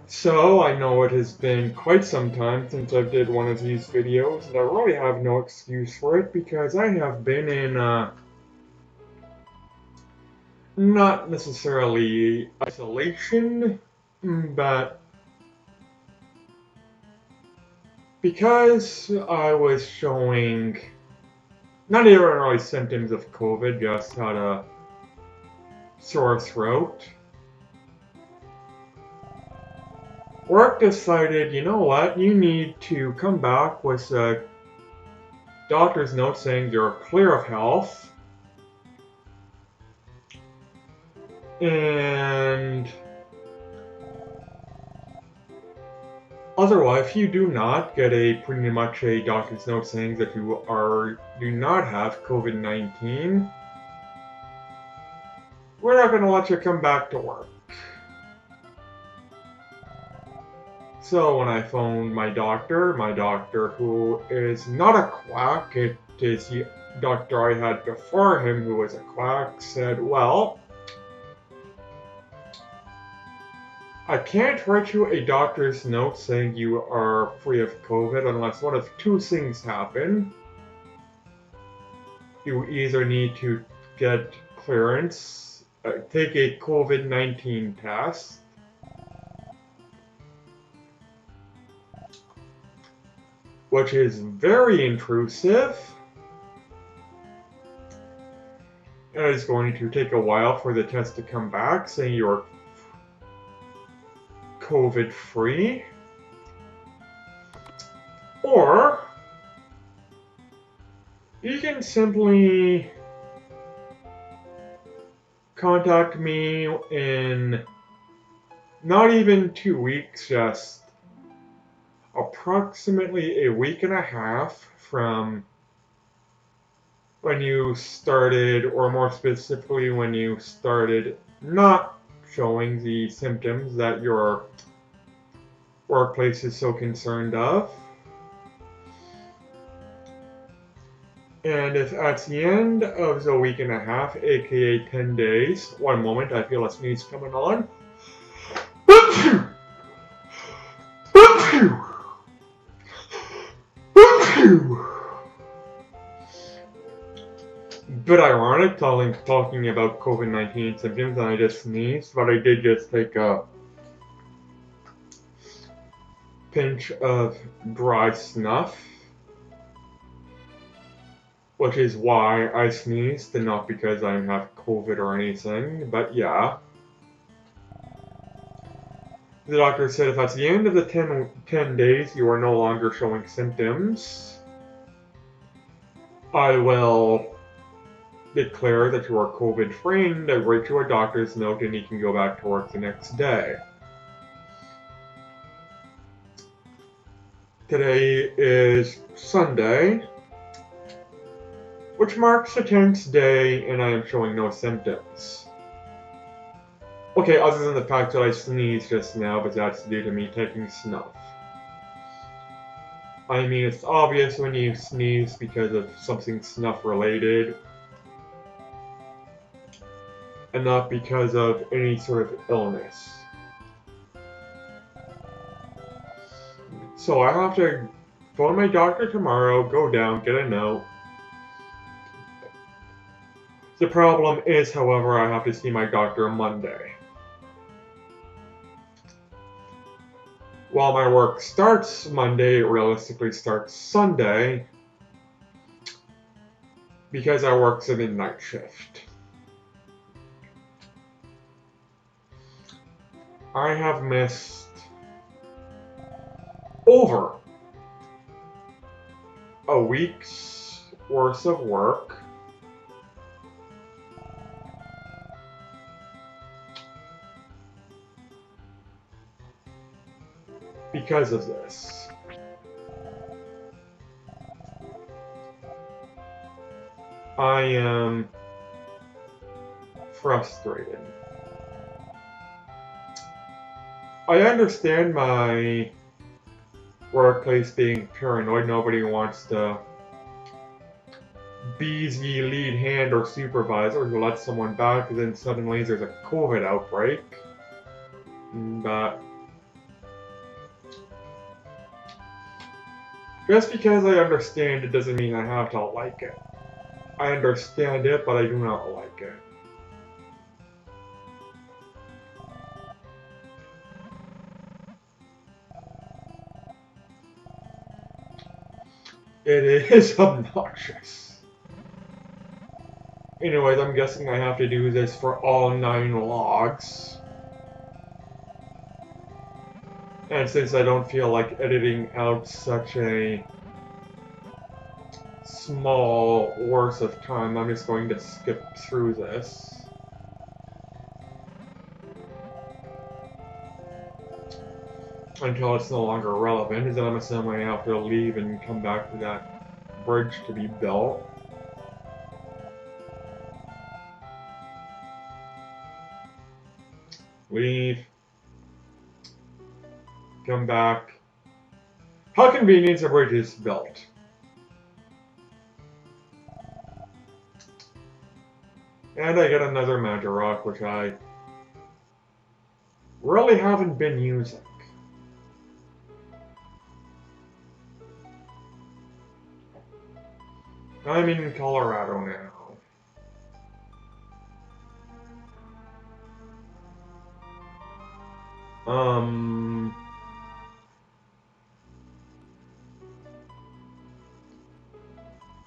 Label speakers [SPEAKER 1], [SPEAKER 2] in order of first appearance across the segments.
[SPEAKER 1] So, I know it has been quite some time since I did one of these videos, and I really have no excuse for it because I have been in, not necessarily isolation, but because I was showing not even really symptoms of COVID, just had a sore throat. Work decided, you know what, you need to come back with a doctor's note saying you're clear of health. And otherwise, if you do not get pretty much a doctor's note saying that you do not have COVID-19, we're not going to let you come back to work. So when I phoned my doctor who is not a quack, it is the doctor I had before him who was a quack, said, well, I can't write you a doctor's note saying you are free of COVID unless one of two things happen. You either need to get clearance, take a COVID-19 test, which is very intrusive, and it's going to take a while for the test to come back saying you're COVID-free, or you can simply contact me in not even 2 weeks, just approximately a week and a half from when you started, or more specifically when you started not showing the symptoms that your workplace is so concerned of. And if at the end of the week and a half, aka 10 days, one moment, I feel a sneeze coming on. Bit ironic talking about COVID-19 symptoms, and I just sneezed, but I did just take a pinch of dry snuff, which is why I sneezed, and not because I have COVID or anything, but yeah. The doctor said if at the end of the 10 days you are no longer showing symptoms, I will declare that you are COVID-free and write you a doctor's note and you can go back to work the next day. Today is Sunday, which marks the 10th day, and I am showing no symptoms. Okay, other than the fact that I sneezed just now, but that's due to me taking snuff. I mean, it's obvious when you sneeze because of something snuff related, and not because of any sort of illness. So I have to phone my doctor tomorrow, go down, get a note. The problem is, however, I have to see my doctor on Monday. While my work starts Monday, it realistically starts Sunday because I work the midnight shift. I have missed over a week's worth of work because of this. I am frustrated. I understand my workplace being paranoid. Nobody wants to be the lead hand or supervisor who lets someone back and then suddenly there's a COVID outbreak. But Just because I understand it doesn't mean I have to like it. I understand it, but I do not like it. It is obnoxious. Anyways, I'm guessing I have to do this for all 9 logs. And since I don't feel like editing out such a small worth of time, I'm just going to skip through this. Until it's no longer relevant, and then I'm assuming I have to leave and come back to that bridge to be built. Leave. Come back. How convenient a bridge is built. And I get another magic rock, which I really haven't been using. I'm in Colorado now.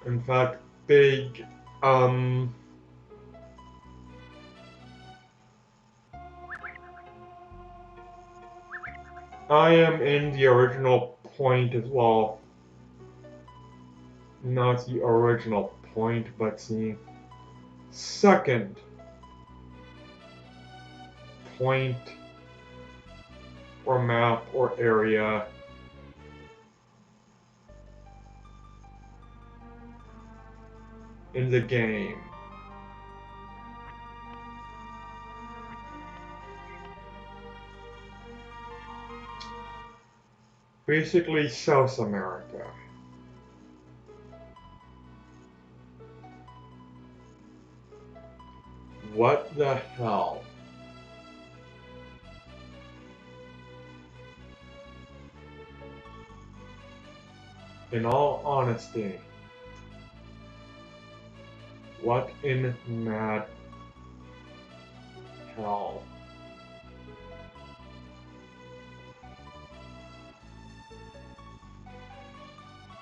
[SPEAKER 1] In fact, big, I am in the original point as well. Not the original point, but the second point or map or area in the game. Basically South America. What the hell? In all honesty, what in mad hell?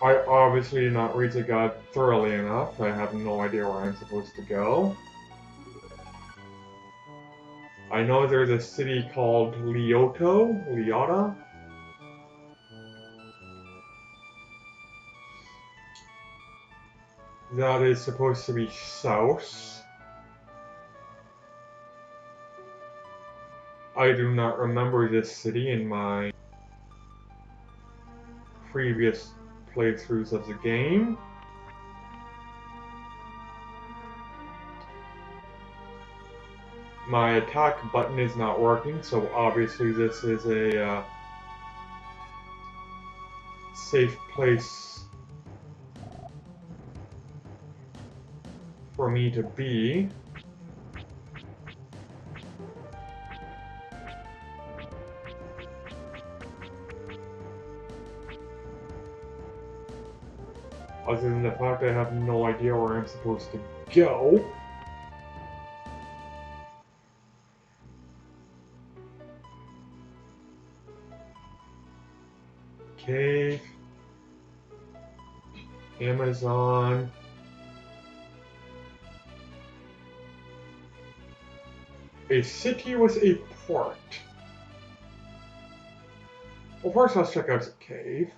[SPEAKER 1] I obviously did not read the guide thoroughly enough. I have no idea where I'm supposed to go. I know there's a city called Leota? That is supposed to be south. I do not remember this city in my previous playthroughs of the game. My attack button is not working, so obviously this is a safe place for me to be. Other than the fact I have no idea where I'm supposed to go. Cave. Amazon. A city with a port. Well, first let's check out the cave.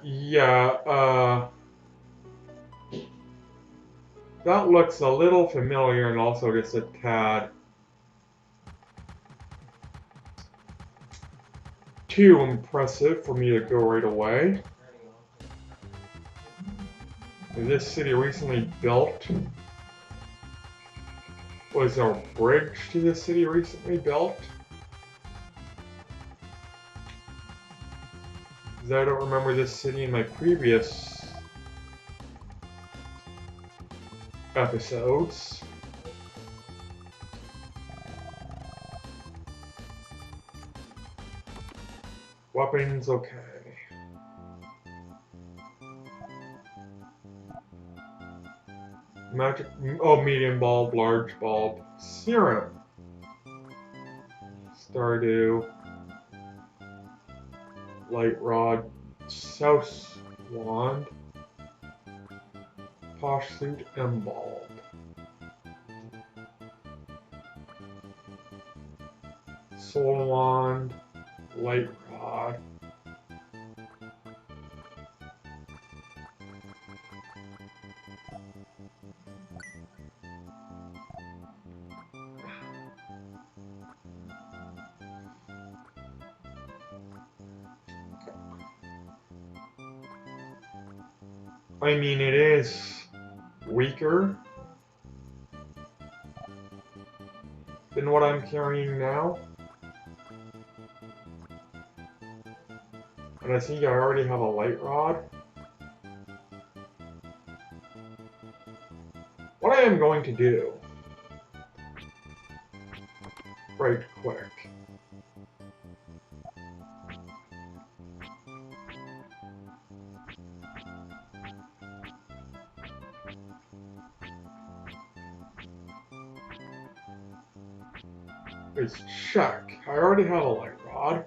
[SPEAKER 1] Yeah, that looks a little familiar and also just a tad too impressive for me to go right away. This city recently built. Was there a bridge to this city recently built? Because I don't remember this city in my previous episodes. Weapons, okay. Magic, oh, medium bulb, large bulb, serum. Stardew, light rod, souse wand, posh suit, and bulb. Soul wand, light rod. I mean, it is weaker than what I'm carrying now. And I think I already have a light rod. What I am going to do, right quick, is check. I already have a light rod.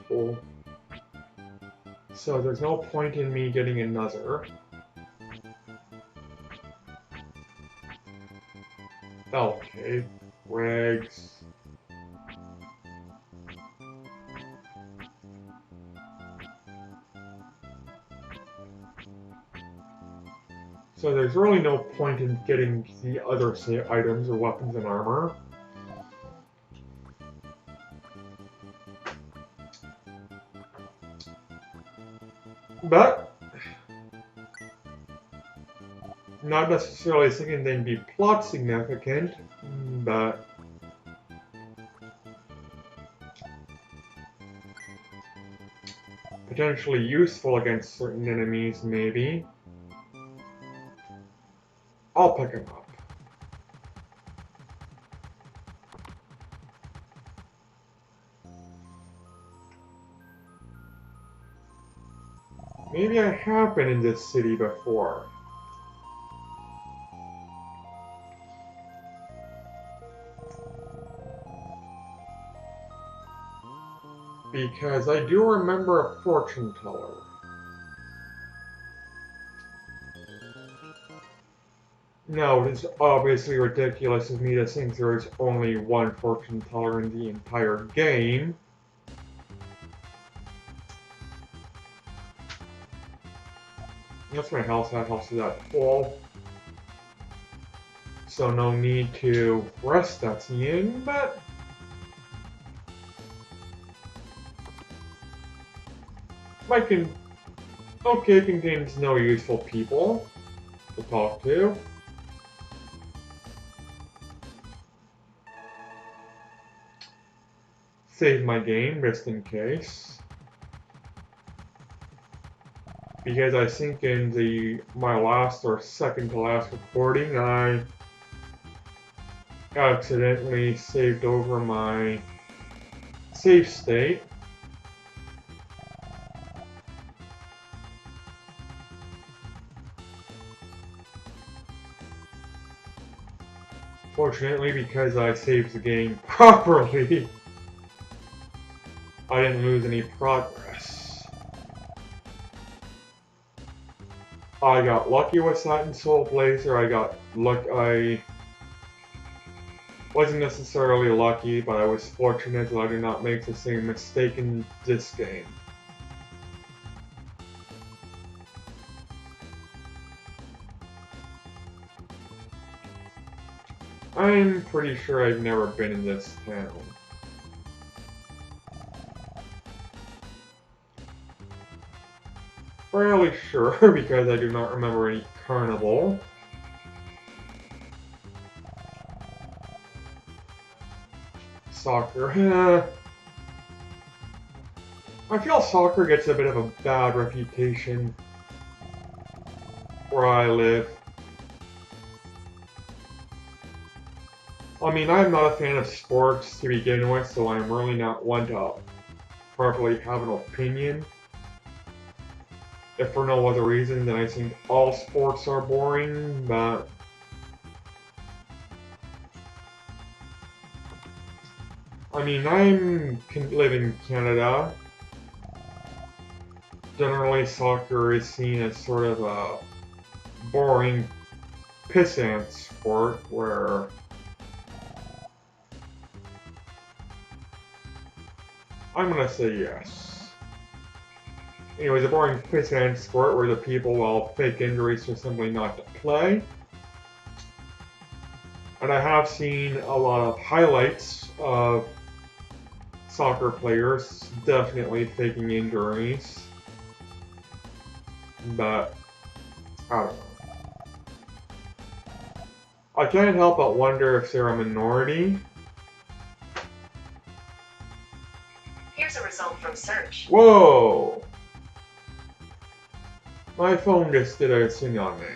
[SPEAKER 1] Cool. So there's no point in me getting another. Okay, regs. So there's really no point in getting the other items or weapons and armor. But not necessarily thinking they'd be plot significant, but potentially useful against certain enemies, maybe. I'll pick him up. Maybe I have been in this city before. Because I do remember a fortune teller. Now, it is obviously ridiculous of me to think there is only one fortune teller in the entire game. That's my house. That house is at full. So no need to rest at the inn, but okay, contains no useful people to talk to. Save my game, just in case. Because I think in my last or second to last recording, I accidentally saved over my save state. Fortunately, because I saved the game properly, I didn't lose any progress. I got lucky with Satin Soul Blazer. I wasn't necessarily lucky, but I was fortunate that I did not make the same mistake in this game. I'm pretty sure I've never been in this town. Fairly sure, because I do not remember any carnival. Soccer. I feel soccer gets a bit of a bad reputation where I live. I mean, I'm not a fan of sports to begin with, so I'm really not one to properly have an opinion. If for no other reason than I think all sports are boring, but I mean, live in Canada. Generally, soccer is seen as sort of a boring pissant sport where I'm gonna say yes. Anyways, a boring pissant sport where the people will fake injuries for simply not to play. And I have seen a lot of highlights of soccer players definitely faking injuries. But I don't know. I can't help but wonder if they're a minority.
[SPEAKER 2] Here's a result from search.
[SPEAKER 1] Whoa! My phone just did a thing on me.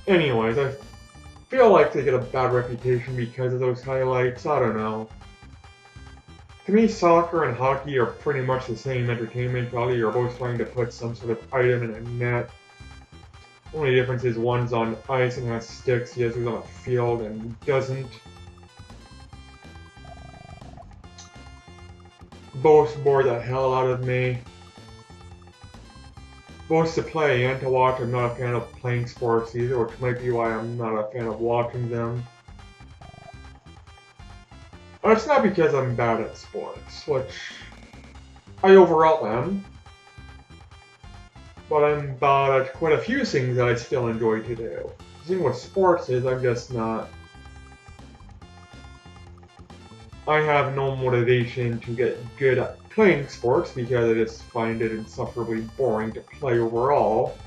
[SPEAKER 1] Anyways, I feel like they get a bad reputation because of those highlights. I don't know. To me, soccer and hockey are pretty much the same entertainment value. You're both trying to put some sort of item in a net. Only difference is one's on ice and has sticks, the other's on a field and doesn't. Both bore the hell out of me. Both to play and to watch. I'm not a fan of playing sports either, which might be why I'm not a fan of watching them. And it's not because I'm bad at sports, which I overall am. But I'm bad at quite a few things that I still enjoy to do. The thing with sports is I'm just not... I have no motivation to get good at playing sports because I just find it insufferably boring to play overall.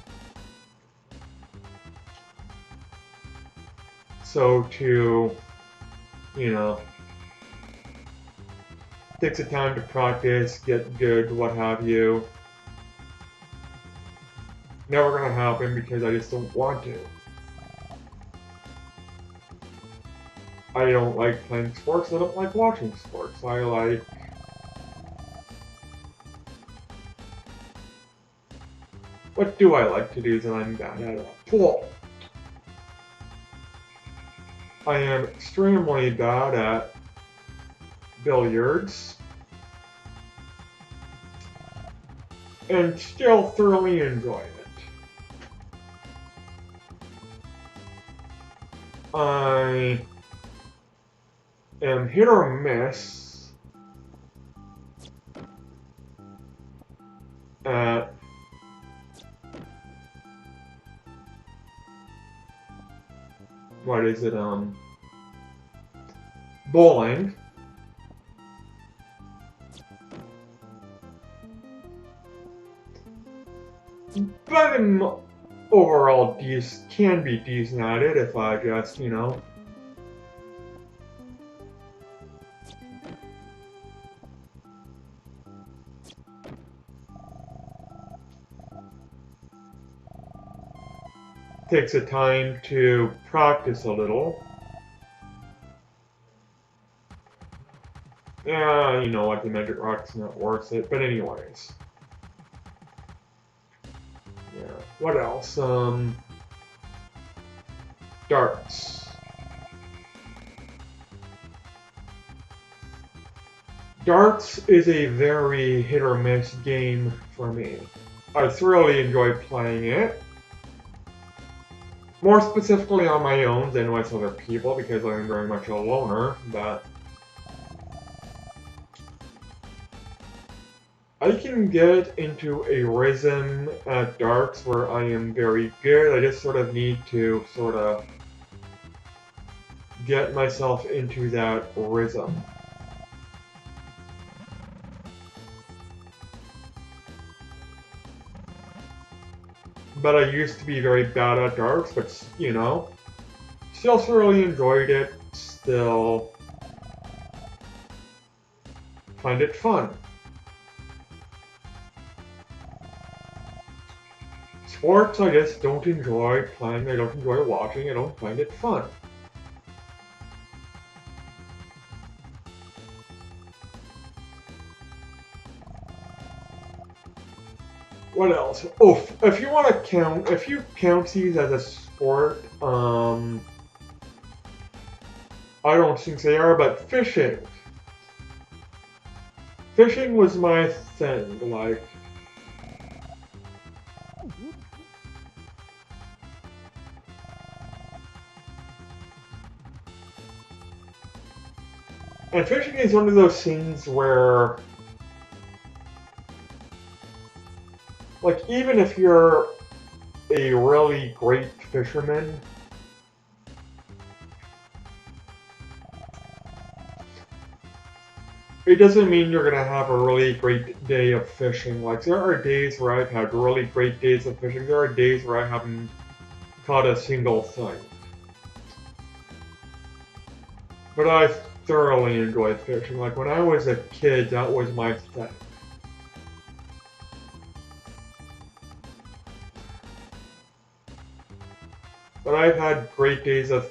[SPEAKER 1] So to, take the time to practice, get good, what have you. Never gonna happen because I just don't want to. I don't like playing sports, I don't like watching sports. I like... What do I like to do that I'm bad at? Pool. I am extremely bad at billiards. And still thoroughly enjoy it. I am hit or miss at what is it, bowling. But I'm overall can be decent at it if I just, takes the time to practice a little. Yeah, you know what, the magic rock's not worth it, but anyways. Yeah, what else? Darts. Darts is a very hit or miss game for me. I thoroughly enjoy playing it. More specifically on my own than with other people because I'm very much a loner, but I can get into a rhythm at darts where I am very good. I just sort of need to get myself into that rhythm. But I used to be very bad at darts, but still thoroughly enjoyed it, still find it fun. Sports I just don't enjoy playing, I don't enjoy watching, I don't find it fun. What else? Oh, if you want to count, if you count these as a sport, I don't think they are, but fishing. Fishing was my thing, like. And fishing is one of those things where, like, even if you're a really great fisherman, it doesn't mean you're gonna have a really great day of fishing. Like, there are days where I've had really great days of fishing. There are days where I haven't caught a single thing. But I thoroughly enjoy fishing. Like, when I was a kid, that was my thing. But I've had great days of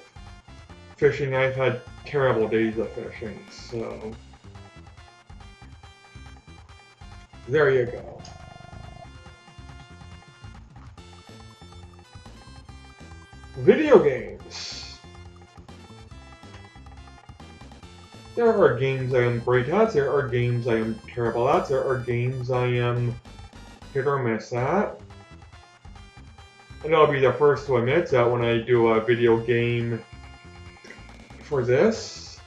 [SPEAKER 1] fishing. I've had terrible days of fishing. So, there you go. Video games. There are games I am great at, there are games I am terrible at, there are games I am hit or miss at. And I'll be the first to admit that when I do a video game for this,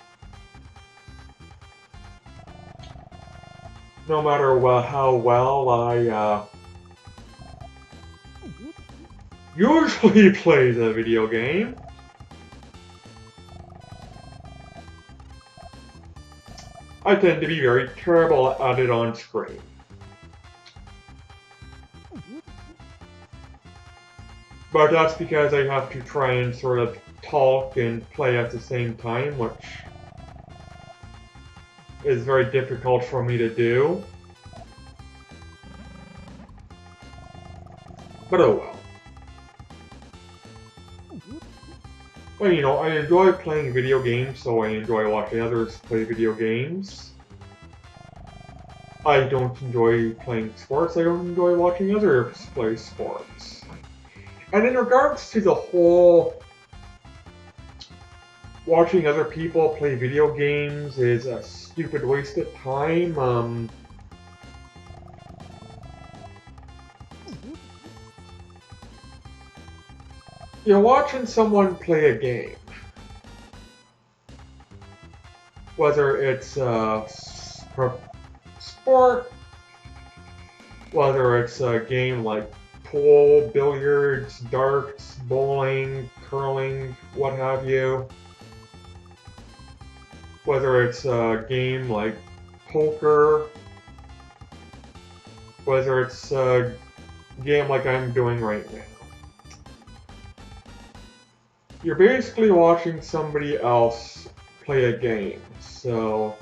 [SPEAKER 1] no matter how well I usually play the video game, I tend to be very terrible at it on screen. But that's because I have to try and sort of talk and play at the same time, which is very difficult for me to do. But oh well. Well, you know, I enjoy playing video games, so I enjoy watching others play video games. I don't enjoy playing sports, I don't enjoy watching others play sports. And in regards to the whole watching other people play video games is a stupid waste of time, you're watching someone play a game. Whether it's a sport, whether it's a game like pool, billiards, darts, bowling, curling, what have you. Whether it's a game like poker, whether it's a game like I'm doing right now. You're basically watching somebody else play a game, so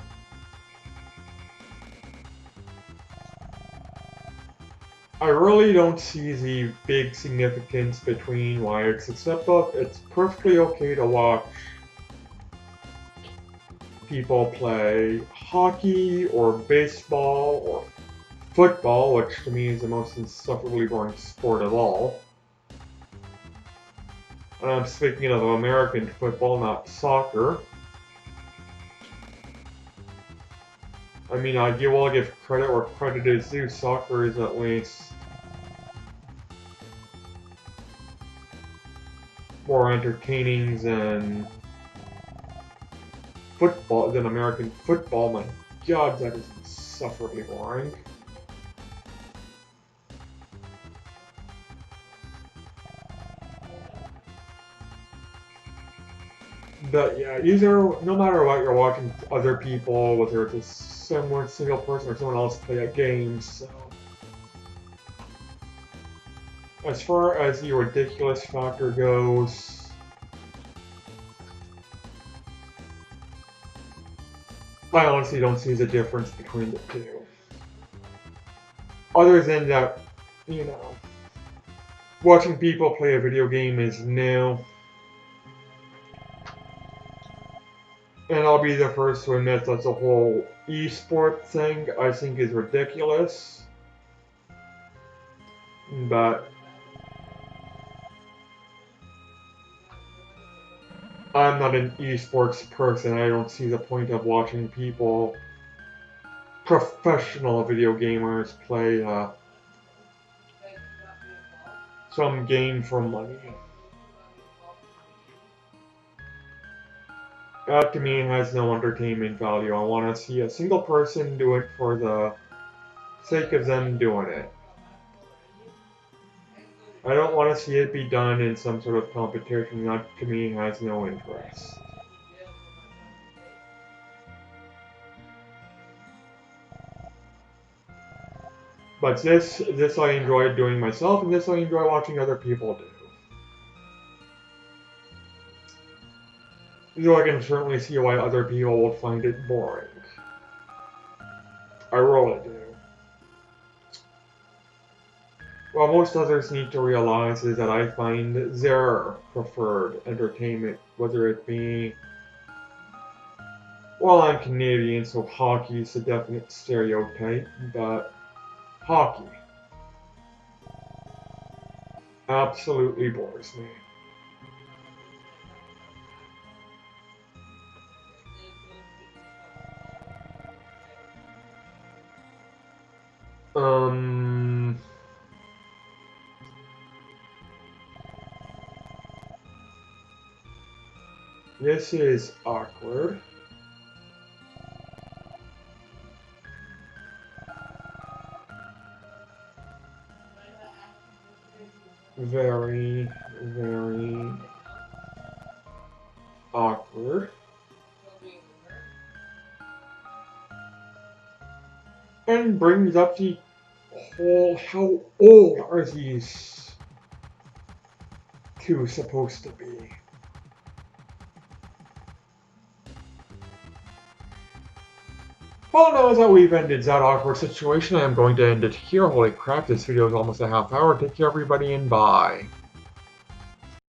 [SPEAKER 1] I really don't see the big significance between why it's acceptable. It's perfectly okay to watch people play hockey or baseball or football, which to me is the most insufferably boring sport of all. And I'm speaking of American football, not soccer. I mean, I will give credit where credit is due. Soccer is at least more entertaining than football, than American football. My God, that is insufferably boring. But yeah, no matter what, you're watching other people, whether it's a single person or someone else play a game, so. As far as the ridiculous factor goes, I honestly don't see the difference between the two. Other than that, you know, watching people play a video game is new. And I'll be the first to admit that the whole esports thing I think is ridiculous. But I'm not an esports person. I don't see the point of watching people, professional video gamers, play some game for money. That to me has no entertainment value. I want to see a single person do it for the sake of them doing it. I don't want to see it be done in some sort of competition. That to me has no interest. But this I enjoy doing myself, and this I enjoy watching other people do. Though I can certainly see why other people would find it boring. I really do. What most others need to realize is that I find their preferred entertainment, whether it be... Well, I'm Canadian, so hockey is a definite stereotype, but hockey absolutely bores me. This is awkward. Very, very awkward. And brings up the whole, how old are these two supposed to be? Well, now that we've ended that awkward situation, I'm going to end it here. Holy crap, this video is almost a half hour. Take care, everybody, and bye.